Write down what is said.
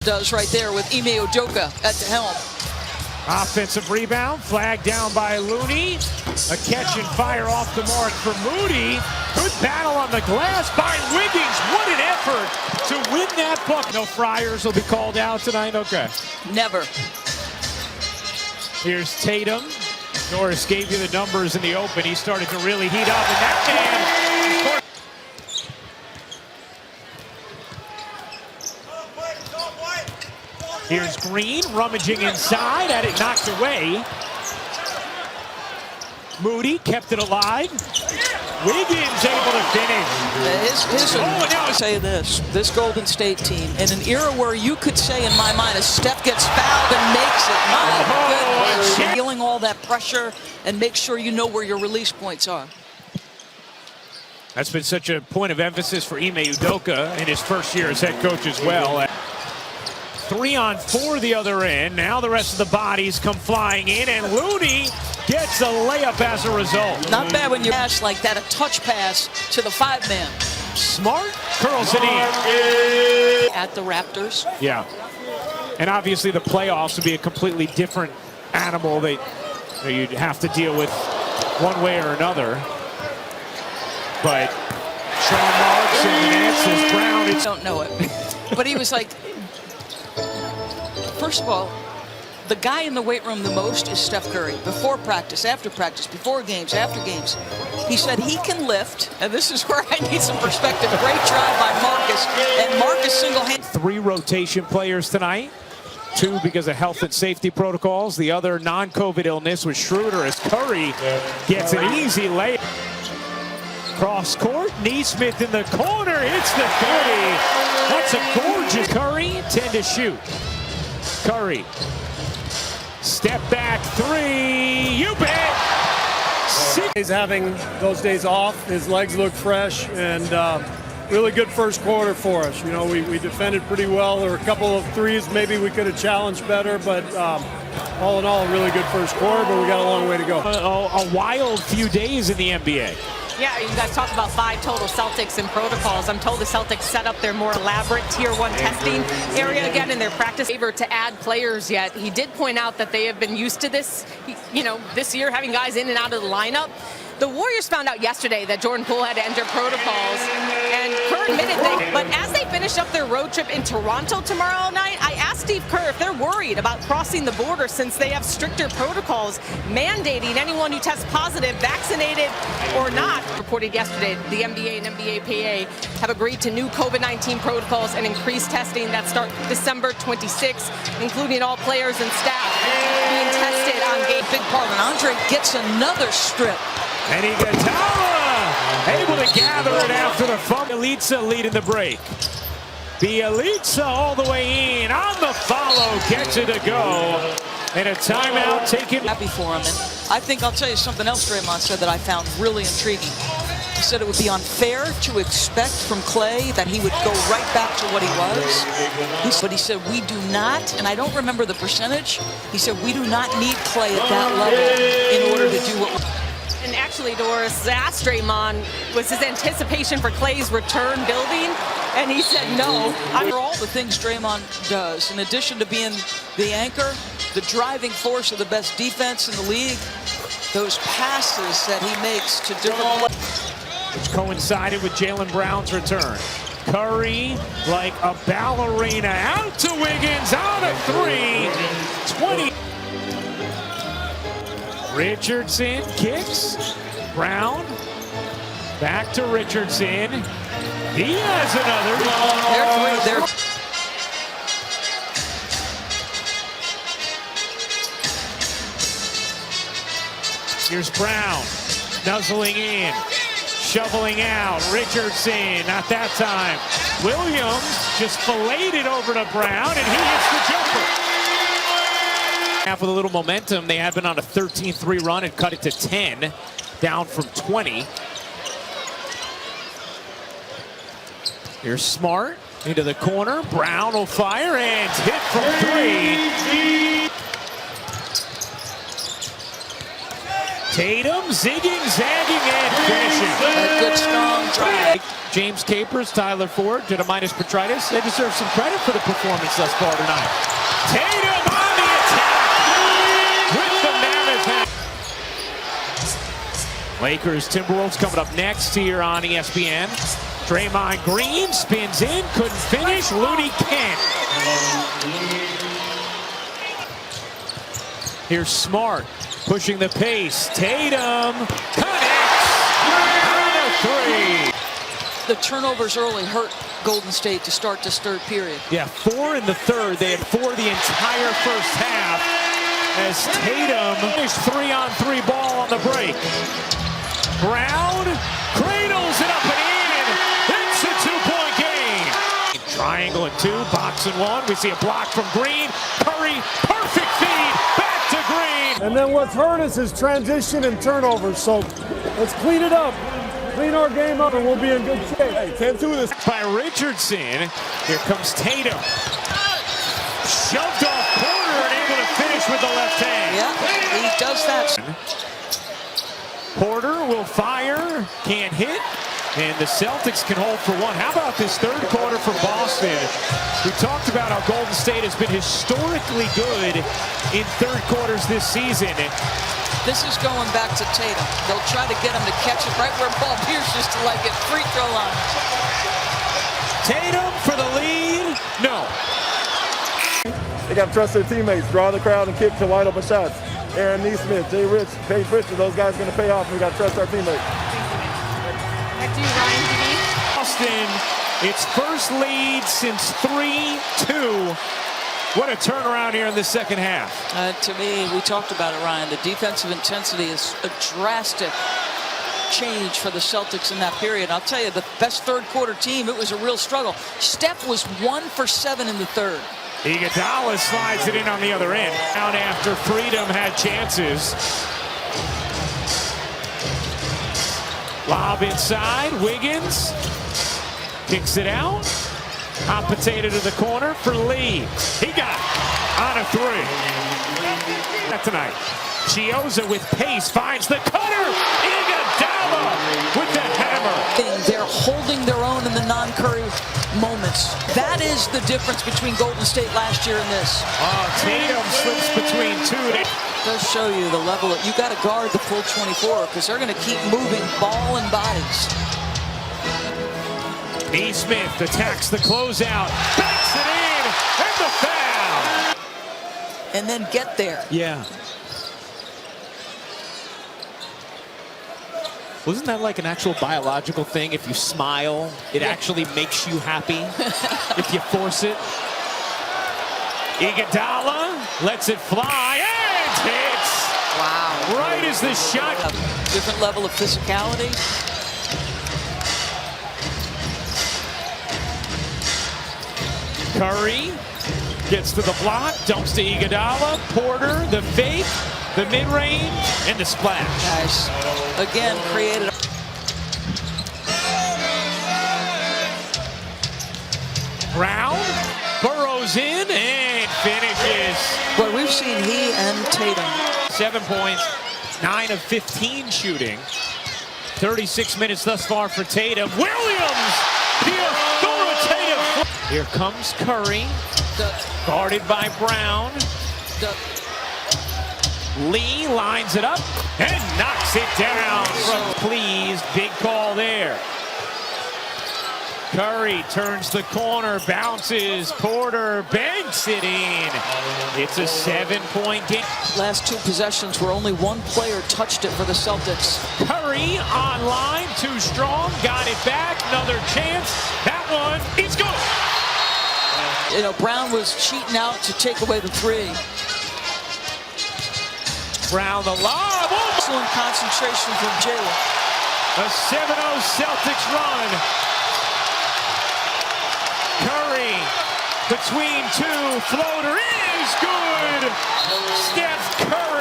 Does right there with Ime Udoka at the helm. Offensive rebound, flag down by Looney. A catch and fire off the mark for Moody. Good battle on the glass by Wiggins. What an effort to win that bucket. No Friars will be called out tonight, okay. Never. Here's Tatum. Norris gave you the numbers in the open. He started to really heat up, and that man. Here's Green rummaging inside, had it knocked away. Moody kept it alive. Wiggins able to finish. I'll say this Golden State team, in an era where you could say in my mind, as Steph gets fouled and makes it, my goodness, feeling all that pressure and make sure you know where your release points are. That's been such a point of emphasis for Ime Udoka in his first year as head coach as well. 3 on 4 the other end. Now the rest of the bodies come flying in, and Looney gets a layup as a result. Not bad when you pass like that, a touch pass to the 5-man. Smart curls it in. At the Raptors. Yeah. And obviously the playoffs would be a completely different animal that you'd have to deal with one way or another. But Sean Marks and Nance's Brown. I don't know it. But he was like, first of all, the guy in the weight room the most is Steph Curry. Before practice, after practice, before games, after games. He said he can lift, and this is where I need some perspective. Great try by Marcus, and Marcus single-handed. 3 rotation players tonight. 2 because of health and safety protocols. The other non-COVID illness was Schroeder as Curry gets an easy layup. Cross court, Neesmith in the corner, hits the 3. That's a gorgeous Curry, 10 to shoot. Curry, step back 3, you bet! He's having those days off, his legs look fresh, and really good first quarter for us. You know, we defended pretty well. There were a couple of threes maybe we could have challenged better, but all in all, a really good first quarter, but we got a long way to go. A wild few days in the NBA. Yeah, you guys talked about 5 total Celtics and protocols. I'm told the Celtics set up their more elaborate Tier 1 testing area again in their practice favor to add players yet. He did point out that they have been used to this, you know, this year, having guys in and out of the lineup. The Warriors found out yesterday that Jordan Poole had to enter protocols, and Kerr admitted but as they finish up their road trip in Toronto tomorrow night, I asked Steve Kerr if they're worried about crossing the border since they have stricter protocols mandating anyone who tests positive, vaccinated or not. Reported yesterday, the NBA and NBAPA have agreed to new COVID-19 protocols and increased testing that start December 26th, including all players and staff being tested on game. Big part, and Andre gets another strip. And Iguodala able to gather it after the fumble. Bielitsa leading the break. Bielitsa all the way in on the follow, gets it to go. And a timeout taken. Happy for him. And I think I'll tell you something else Draymond said that I found really intriguing. He said it would be unfair to expect from Klay that he would go right back to what he was. But he said we do not, and I don't remember the percentage, he said we do not need Klay at that level in order to do what we're. And actually, Doris asked Draymond, was his anticipation for Klay's return building? And he said no. For all the things Draymond does, in addition to being the anchor, the driving force of the best defense in the league, those passes that he makes to different. Which coincided with Jaylen Brown's return. Curry, like a ballerina, out to Wiggins, out of 3, 20. Richardson kicks. Brown back to Richardson. He has another. Here's Brown nuzzling in, shoveling out. Richardson, not that time. Williams just filleted it over to Brown, and he hits the jumper. With a little momentum, they had been on a 13-3 run and cut it to 10, down from 20. Here's Smart into the corner. Brown will fire and hit from 3. Tatum zigging, zagging, and finishing. A good, strong drive. James Capers, Tyler Ford, Jedemitis Petritis. They deserve some credit for the performance thus far tonight. Tatum on the attack with the mammoth hat. Lakers, Timberwolves coming up next here on ESPN. Draymond Green spins in, couldn't finish. Looney can't. Here's Smart pushing the pace. Tatum connects. Another three. The turnovers early hurt Golden State to start this third period. Yeah, 4 in the third. They had 4 the entire first half as Tatum finished 3-on-3 ball on the break. Brown cradles it up and in. It's a 2-point game. Triangle and 2, box and 1. We see a block from Green. Curry, perfect feed. Back to Green. And then what's hurt us is transition and turnovers. So let's clean it up. Clean our game up and we'll be in good shape. Hey, 10-2 this. By Richardson. Here comes Tatum. Shoved off Porter and able to finish with the left hand. Yeah, he does that. Porter will fire, can't hit, and the Celtics can hold for one. How about this third quarter for Boston? We talked about how Golden State has been historically good in third quarters this season. This is going back to Tatum. They'll try to get him to catch it right where Paul Pierce used to like it. Free throw line. Tatum for the lead. No. They got to trust their teammates, draw the crowd and kick to wide open shots. Aaron Neesmith, Jay Rich, Paige Pritchard, those guys are going to pay off, and we got to trust our teammates. Back to you, Ryan. Boston, its first lead since 3-2. What a turnaround here in the second half. To me, we talked about it, Ryan. The defensive intensity is a drastic change for the Celtics in that period. I'll tell you, the best third quarter team, it was a real struggle. Steph was 1 for 7 in the third. Iguodala slides it in on the other end. Down after Freedom had chances. Lob inside, Wiggins kicks it out. Hot potato to the corner for Lee. He got it on a 3. Not tonight. Chioza with pace finds the cutter. Iguodala with the hammer. They're holding their own in the non-Curry moments. That is the difference between Golden State last year and this. Tatum slips between 2. It does show you the level that you got to guard the full 24 because they're going to keep moving ball and bodies. Neesmith attacks the closeout, backs it in, and the foul. And then get there. Yeah. Wasn't that like an actual biological thing? If you smile, it actually makes you happy. If you force it. Iguodala lets it fly and hits. Wow. Right as the shot. A different level of physicality. Curry gets to the block, dumps to Iguodala. Porter, the fake, the mid-range, and the splash. Guys, again, created. Brown burrows in and finishes. Boy, we've seen he and Tatum. 7 points, 9 of 15 shooting. 36 minutes thus far for Tatum. Williams, the authoritative. Here comes Curry, guarded by Brown. Lee lines it up and knocks it down. Pleased, big call there. Curry turns the corner, bounces, Porter banks it in. It's a 7-point game. Last 2 possessions where only one player touched it for the Celtics. Curry on line, too strong, got it back, another chance. That one is good. You know, Brown was cheating out to take away the 3. Brown the lob. Oh! Excellent concentration from Jalen. A 7-0 Celtics run. Curry between 2, floater is good. Steph Curry.